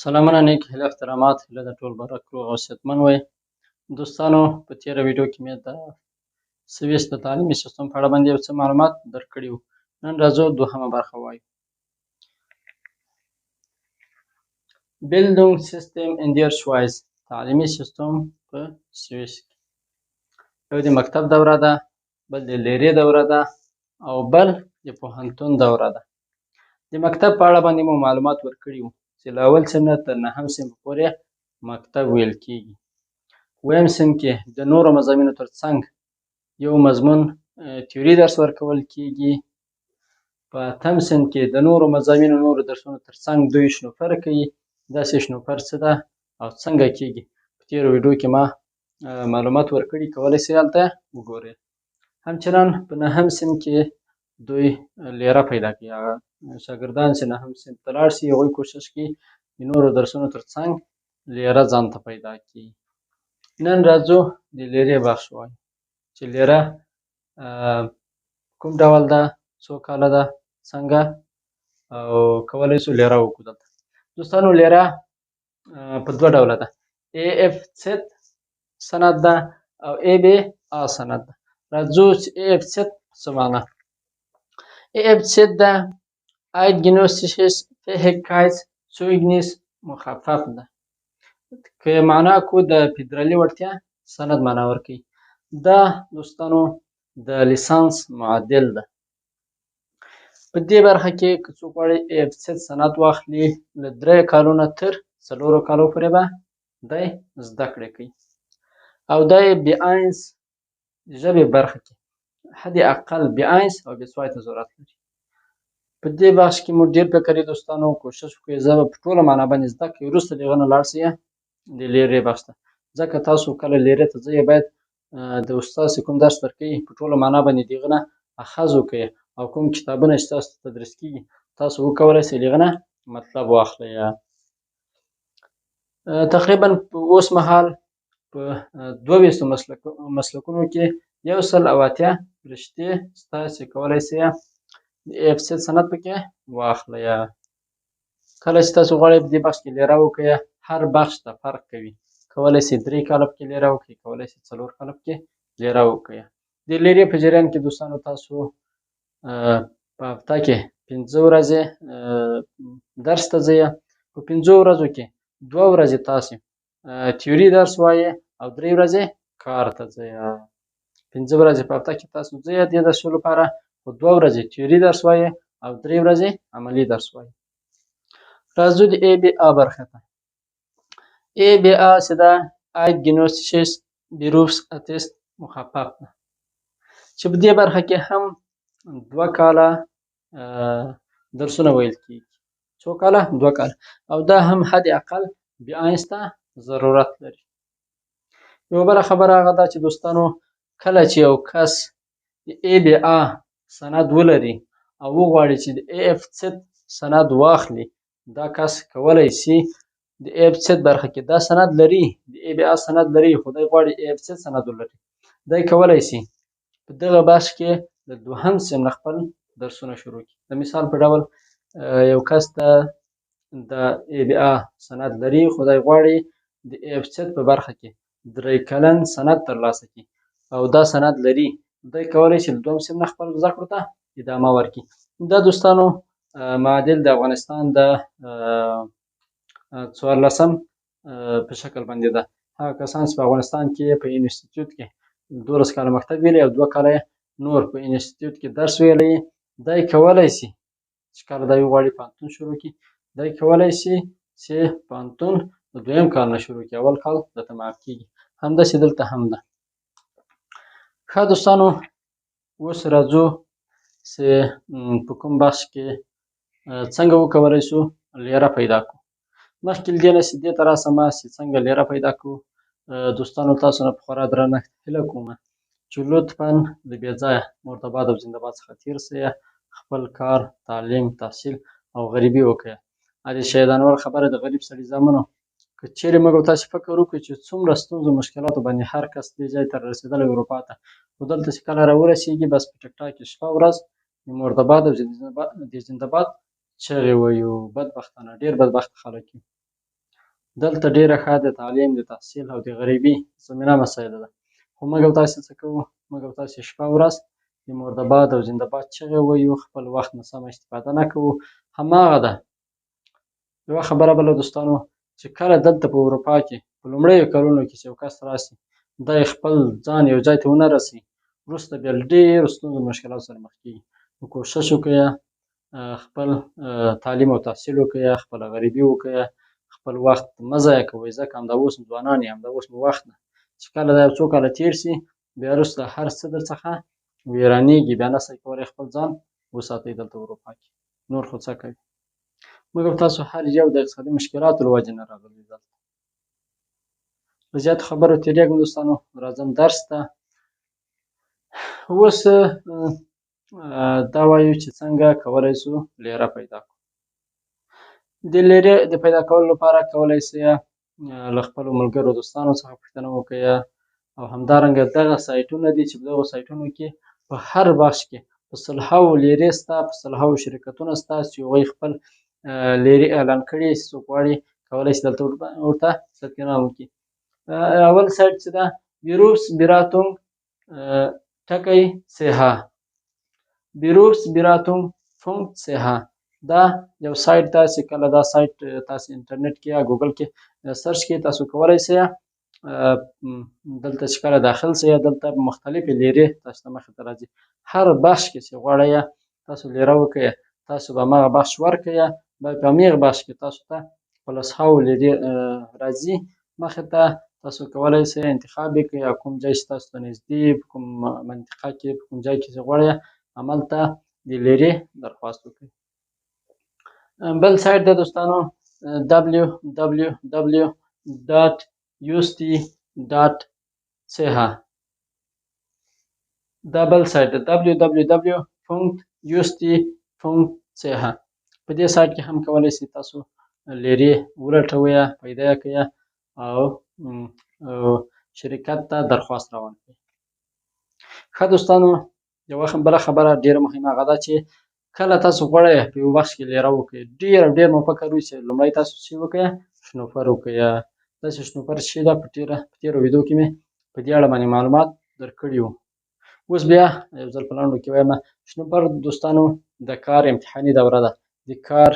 سلامونه نیک هیله احترامات هیله د ټول برک روغ او صحتمند وي. دوستانو په تېره ویډیو کې مې د سویس د تعلیمي سیستم په اړه باندې یو څه معلومات درکړي وو. نن راځو دوهمه برخه وایو. بیلډونګ سیستم ان دیر شوایز، تعلیمي سیستم په سویس کې. یو د مکتب دوره ده، بل د لیرې دوره ده او بل د پوهنتون دوره ده. د مکتب په اړه باندې مو معلومات ورکړي وو چې له اول صنف نه تر نهم صنف پورې مکتب ویل کېږي. اووم صنف کې د نورو مضامینو ترڅنګ یو مضمون تیوري درس ورکول کېږي. په اتم صنف کې د نورو مضامینو نورو درسونو ترڅنګ دوی شنوفر کوي. داسې شنوفر څه ده او څنګه کېږي په تېرو ویډیو کې ما معلومات ورکړي، کولی شئ هلته وګورئ. همچنان په نهم صنف کې دوی لیره پیدا کوي. هغه شاګردان چې نهم صنف ته لاړ شي هغوی کوشش کوي د نورو درسونو ترڅنګ لیره ځان ته پیدا کړي. نن راځو د لیرې بخش وایو چې لیره کوم ډول ده، څو کاله ده، څنګه او کولی شو لیره وکړو. دلته دوستانو لیره په دوه ډوله ده، AFZ سند ده او ABA سند ده. راځو چې AFZ څه معنا. AFZ ده Eidgenössisches Fähigkeitszeugnis مخفف ده. که معنا کو د فدرالي وړتیا سند معنا ورکوي. دا دوستانو د لیسانس معادل ده. په دې برخه کې که څوک غواړي AFZ سند واخلي له 3 کالو نه تر 4 کالو پورې به دی زده کړې کوي. او دا یې B1 ژبې برخه کې حد اقل B1 او B2 ته ضرورت لري. په دې بخش کې مو ډېر فکر دوستانو کوشش وکړئ زه به په ټوله معنا باندې زده کړئ. وروسته د هغه نه لاړ شئ د لیرې بخش ته، ځکه تاسو کله لیرې ته ځئ باید د استاد چې کوم درس درکوي په ټوله معنا باندې د هغه نه اخذ وکړئ او کوم کتابونه چې تاسو ته تدریس کېږي تاسو وکولی شئ له هغه نه مطلب واخلئ. تقریبا په اوس مهال په 22 مسلکونو کې 180 رشتې شته چې کولی شئ د AFZ سند پکې واخلئ. کله چې تاسو غواړئ په دې بخش کې لیره وکړئ هر بخش ته فرق کوي. کولی شئ 3 کاله پکې لیره وکړئ، کولی شئ 4 کاله پکې لیره وکړئ. د لیرې په جریان کې دوستانو تاسو په هفته کې 5 ورځې درس ته ځئ. په 5 ورځو کې 2 ورځې تاسو تیوري درس وایې او 3 ورځې کار ته ځئ. 5 ورځې په هفته کې تاسو ځئ دې درسونو لپاره، خو 2 ورځې تیوري درس وایې او 3 ورځې عملي درس وایې. راځو د ABA برخه ته. ABA چې ده Eidgenössisches Berufsattest مخفف ده، چې په دې برخه کې هم 2 کاله درسونه ویل کېږي. څو کاله؟ 2 کاله. او دا هم حد اقل B1 ته ضرورت لري. یوه بله خبره هغه ده چې دوستانو کله چې یو کس د ABA سند ولري او وغواړي چې د AFZ سند واخلي، دا کس کولی شي د AFZ برخه کې دا سند لري، د ABA سند لري خو دی غواړي AFZ سند ولري، دی کولی شي په دغه بخش کې د دوهم صنف نه خپل درسونه شروع کړي. د مثال په ډول یو کس د ABA سند لري خو دی غواړي د AFZ په برخه کې 3 کلن سند ترلاسه کړي او دا سند لري، دی کولی شي له دوهم صنف نه خپل زده کړو ته ادامه ورکړي. دا دوستانو معادل د افغانستان د 14 په شکل باندې ده. هغه کسان چې په افغانستان کې په انسټیټیوټ کې 12 کاله مکتب ویلی او 2 کاله نور په انسټیټیوټ کې درس ویلی، دی کولی شي چې کله دی وغواړي پوهنتون شروع کړي، دی کولی شي چې پوهنتون د 2م کال نه شروع کړي، اول کال درته معاف کېږي. همداسې دلته هم ده. ښه دوستانو اوس راځو چې په کوم بخش کې څنګه وکولی شو لیره پیدا کړو. مخکې له دې نه چې دې ته راسمه چې څنګه لیره پیدا کړو، دوستانو تاسو نه په خورا درنښت هیله کومه چې لطفا د بې ځایه مرتباد او زنده‌باد څخه تېر شئ، خپل کار، تعلیم، تحصیل او غریبي وکړئ. د شهیدانور خبره د غریب سړي زامنو، که چیرې موږ او تاسې فکر وکړو چې څومره ستونزو مشکلاتو باندې هر کس دې ځای ته رسېدلی اروپا ته، خو دلته چې کله راورسېږي بس په ټیک ټاک کې شپه ورځ د مرتباد او د زنده‌باد چغې وایو. بدبختانه ډېر بدبخته خلک یو. دلته ډېره ښه د تعلیم، د تحصیل او د غریبي زمینه مساعده ده. خو موږ او تاسې څه کوو؟ موږ او تاسې شپه ورځ د مردباد او زنده‌باد چغې وهو، خپل وخت نه سمه استفاده نه کوو. هماغه ده. یوه خبره بله دوستانو، چې کله دلته په اروپا کې په لومړیو کلونو کې چې یو کس راسي، دا یې خپل ځان یو ځای ته ونه رسوي، وروسته بیا له ډېرو ستونزو او مشکلاتو سره مخ کېږي. نو کوښښ وکړئ خپل تعلیم او تحصیل وکړئ، خپله غریبي وکړئ، خپل وخت مه ضایع کوئ، ځکه همدا اوس ځوانان یې، همدا اوس مو وخت ده. چې کله دا یو څو کاله تېر سي، بیا وروسته هر څه درڅخه ویرانېږي، بیا نه سئ کولی خپل ځان وساتئ دلته اروپا کې. نور خو څه کوي؟ موږ او تاسو هر یو د اقتصادي مشکلاتو له وجې نه راغلي دلته. له زیاتو خبرو تېرېږم دوستانو، راځم درس ته. اوس دا وایو چې څنګه کولی شو لیره پیدا کړو. د لیرې د پیدا کولو لپاره کولی شئ له خپلو ملګرو دوستانو څخه پوښتنه وکړئ، او همدارنګه دغه سایټونه دي چې په دغو سایټونو کې په هر بخش کې په سلهاوو لیرې شته، په سلهاوو شرکتونه شته چې هغوی خپل لیرې اعلان کړي. څوک غواړي کولی شي دلته ورته ثبت نام وکړي. اول سایټ چې ده Berufsberatung ټکی CH Berufsberatung.ch دا یو سایټ ده چې کله دا سایټ تاسو انټرنیټ کې یا ګوګل کې سرچ کې تاسو کولی شئ دلته چې کله داخل شئ، دلته مختلفې لیرې تاسو ته مخې ته راځي. هر بخش کې چې غواړئ تاسو لیره وکړئ، تاسو به هماغه بخش ورکړئ، بیا په هماغه بخش کې تاسو ته په لسهاوو لیرې راځي مخې ته. تاسو کولی شئ انتخاب یې کړئ، او کوم ځای چې تاسو ته نږدې، په کوم منطقه کې، په کوم ځای کې چې غواړئ همالته د لیرې درخواست وکړئ. بل سایټ ده دوستانو www.ust.ch دا بل سایټ ده www.ust.ch. په دې سایټ کې هم کولی شئ تاسو لیرې ولټوئ، پیدا یې کړئ او شرکت ته درخواست روان کړئ. ښه دوستانو، یوه بله خبره ډېره مهمه هغه ده چې کله تاسو غواړئ په یو بخش کې لیره وکړئ، ډېر مو فکر وي چې لومړی تاسو څه وکړئ؟ شنوفر وکړئ. داسې شنوفر چې ده په تېرو ویډیو کې مې په دې اړه باندې معلومات درکړي وو. اوس بیا یو ځل په لنډو کې وایم. شنوفر دوستانو د کار امتحاني دوره ده، د کار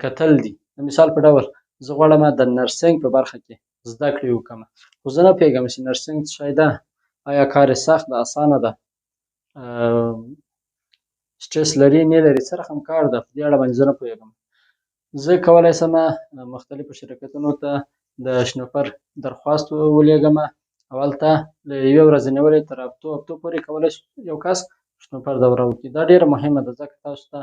کتل دي. د مثال په ډول زه غواړم د نرسنګ په برخه کې زده کړې وکړم، خو زه نه پوهېږم چې نرسنګ څه شی ده، آیا کار یې سخت ده، اسانه ده، سټرس لري نه لري، څه رقم کار ده، په دې اړه باندې زه نه پوهېږم. زه کولی شم مختلفو شرکتونو ته د شنوفر درخواست ولېږم، او هلته له یوې ورځې نیولې تر هفتو پورې کولی شي یو کس شنوفر دوره وکړي. دا ډېره مهمه ده، ځکه تاسو ته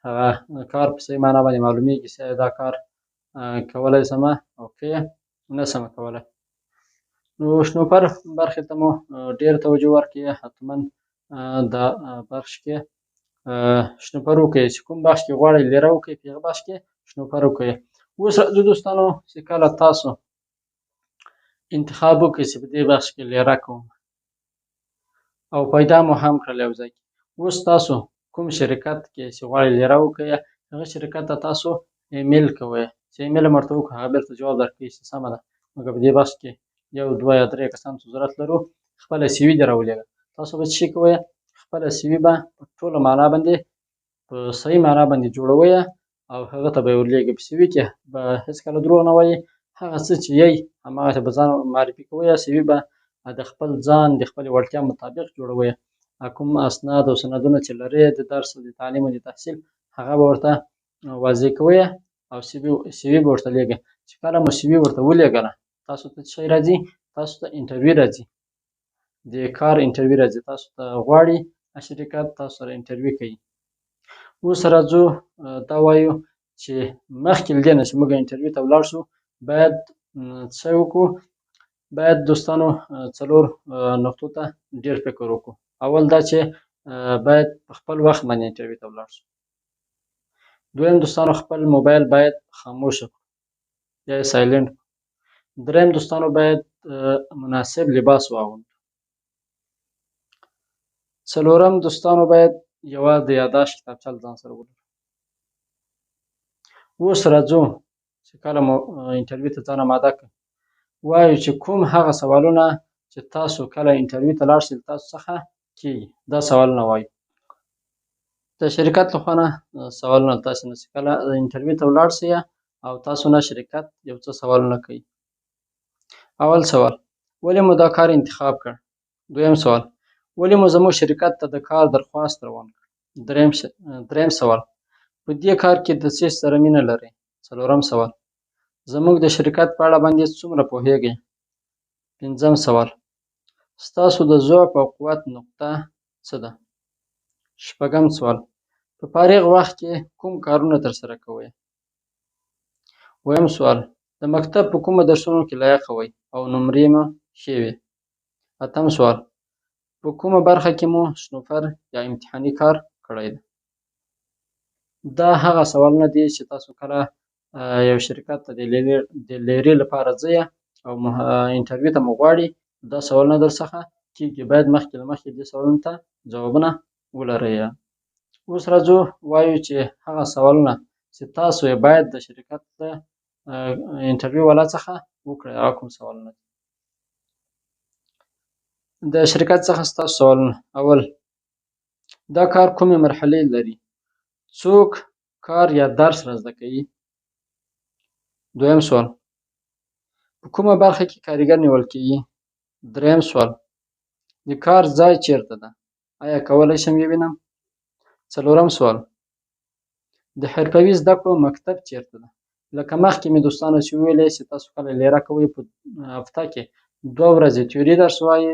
هغه کار په صحیح معنا باندې معلومیږي چې دا کار کولی شم او که نه شم کولی. نو شنوفر برخې ته مو ډېره توجه ورکړئ. حتما دا بخش کې شنوفر وکړئ، چې کوم بخش کې غواړئ لیره وکړئ په هغه بخش کې شنوفر وکړئ. اوس راځو دوستانو چې کله تاسو انتخاب وکړئ چې په دې بخش کې لیره کوم او پیدا مو هم کړل یو ځای کې، اوس تاسو کوم شرکت کې چې غواړئ لیره وکړئ هغه شرکت ته تاسو ایمیل کوئ. چې ایمیل هم ورته وکړو هغه بېرته جواب درکوي چې سمه ده، موږ په دې بخش کې یو دوه یا درې کسانو ته ضرورت لرو، خپله CV دې راولېږه. تاسو به څه شی کوئ؟ خپله CV به په ټوله معنا باندې په صحیح معنا باندې جوړوئ او هغه ته به یې ورلېږئ. په CV کې به هېڅکله دروغ نه وایئ، هغه څه چې یئ هماغه ته به ځان معرفي کوئ. CV به د خپل ځان د خپلې وړتیا مطابق جوړوئ. کوم اسناد او سندونه چې لرئ د درس او د تعلیم او د تحصیل هغه به ورته واضح کوئ او CV به ورته لیږئ. چې کله مو CV ورته ولېږله تاسو ته څه شی راځي؟ تاسو ته انټرویو راځي، د کار انټرویو راځي. تاسو ته غواړي شرکت تاسو سره انټرویو کوي. اوس راځو دا وایو چې مخکې له دې نه چې موږ انټرویو ته ولاړ شو باید څه وکړو؟ باید دوستانو څلور نقطو ته ډېر فکر وکړو. اول دا چې باید په خپل وخت باندې انټرویو ته ولاړ شو. دویم دوستانو خپل موبایل باید خاموشه کړو یا یې سایلنټ کړو. دریم دوستانو باید مناسب لباس واغوندو. څلورم دوستانو باید یوه د یاداشت کتابچه له ځان سره ولرو. اوس راځو چې کله مو انټرویو ته ځان آماده کړئ وایو چې کوم هغه سوالونه چې تاسو کله انټرویو ته لاړ شئ تاسو څخه کېږي دا سوالونه وایو. د شرکت له خوا نه سوالونه تاسو نه چې کله انټرویو ته ولاړ شئ او تاسو نه شرکت یو څه سوالونه کوي. اول سوال ولې مو دا کار انتخاب کړ؟ دویم سوال ولې مو زموږ شرکت ته د کار درخواست روان کړ؟ دریم سوال په دې کار کې د څه سره مینه لرئ؟ څلورم سوال زموږ د شرکت په اړه باندې څومره پوهیږئ؟ پنځم سوال ستاسو د ضعف او قوت نقطه څه ده؟ شپږم سوال په فارغ وخت کې کوم کارونه ترسره کوئ؟ اووم سوال د مکتب په کومو درسونو کې لایقه وئ او نمرې مو ښې وي؟ اتم سوال په کومه برخه کې مو شنوفر یا امتحاني کار کړی دی؟ دا هغه سوالونه دي چې تاسو کله یو شرکت ته د لیرې لپاره ځئ او انټرویو ته مو غواړي دا سوالونه در څخه کېږي باید مخکې له مخکې دې سوالونو ته ځوابونه ولرئ. اوس راځو وایو چې هغه سوالونه چې تاسو یې باید د شرکت د انټرویو والا څخه وکړئ هغه کوم سوالونه دي؟ د شرکت څخه ستاسو سوالونه اول دا کار کومې مرحلې لري؟ څوک کار یا درس را زده کوي؟ دویم سوال په کومه برخه کې کارګر نیول کیږي؟ دریم سوال د کار ځای چیرته ده؟ آیا کولی شم یې وینم؟ څلورم سوال د حرفوي زده کړو مکتب چیرته ده؟ لکه مخکې مې دوستانو چې وویلې چې تاسو کله لیره کوئ په هفته کې 2 ورځې تیوري درس وایي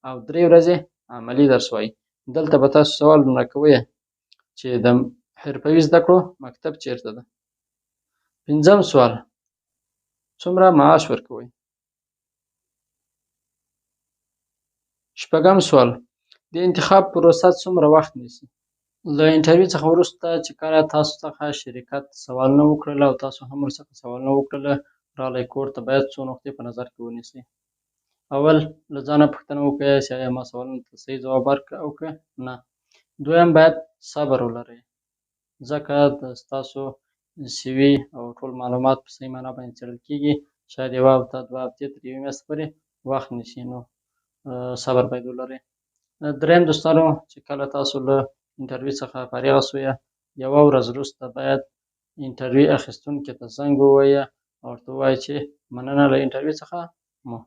او 3 ورځې عملي درس وایي. دلته به تاسو سوالونه کوئ چې د حرفوي زده کړو مکتب چیرته ده؟ پنځم سوال څومره معاش ورکوئ؟ شپږم سوال د انتخاب پروسه څومره وخت نیسي؟ له انټرویو څخه وروسته چې کله تاسو څخه شرکت سوالونه وکړل او تاسو هم ورڅخه سوالونه وکړل راغلی کور ته باید څو نقطې په نظر کې ونیسئ. اول له ځانه پوښتنه وکړئ چې آیا ما سوالونو ته صحیح ځواب ورکړ او که نه. دویم باید صبر ولرئ ځکه ستاسو سی وي او ټول معلومات په صحیح معنا باندې څېړل کېږي شاید یوه هفته 2 هفتې تر یوې میاشتې پورې وخت نیسي نو صبر باید ولرئ. دریم دوستانو چې کله تاسو له انټرویو څخه فارغه شوئ یوه ورځ وروسته باید انټرویو اخیستونکي ته زنګ ووهئ او ورته ووایئ چې مننه له انټرویو څخه مو.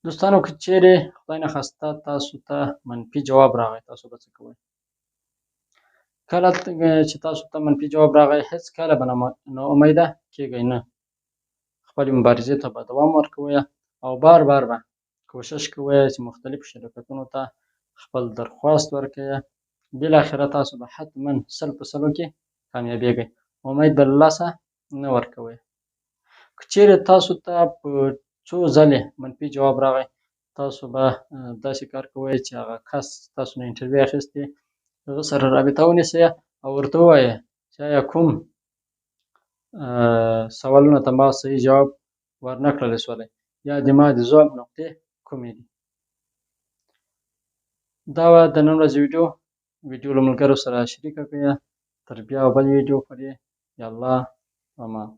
دوستانو که چیرې خدای نخواسته تاسو ته منفي جواب راغی تاسو به څه کوئ؟ کله چې تاسو ته منفي جواب راغی هېڅکله به ناامیده کېږئ نه خپلې مبارزې ته به دوام ورکوئ او بار بار به کوشش کوئ چې مختلفو شرکتونو ته خپل درخواست ورکړئ بالاخره تاسو به حتما 100% کې کامیابېږئ امید به له لاسه نه ورکوئ. که چیرې تاسو ته په څو ځلې منفي جواب راغی تاسو به داسې کار کوئ چې هغه کس تاسو نه انټرویو اخیستی هغه سره رابطه ونیسئ او ورته ووایئ چې آیا کوم سوالونو ته ما صحیح جواب ورنه کړلی سولی یا د ما د ضعف نقطې کومې دي. دا وه د نن ورځې ویډیو له ملګرو سره شریکه کړئ تر بیا بل ویډیو پورې یا الله امان.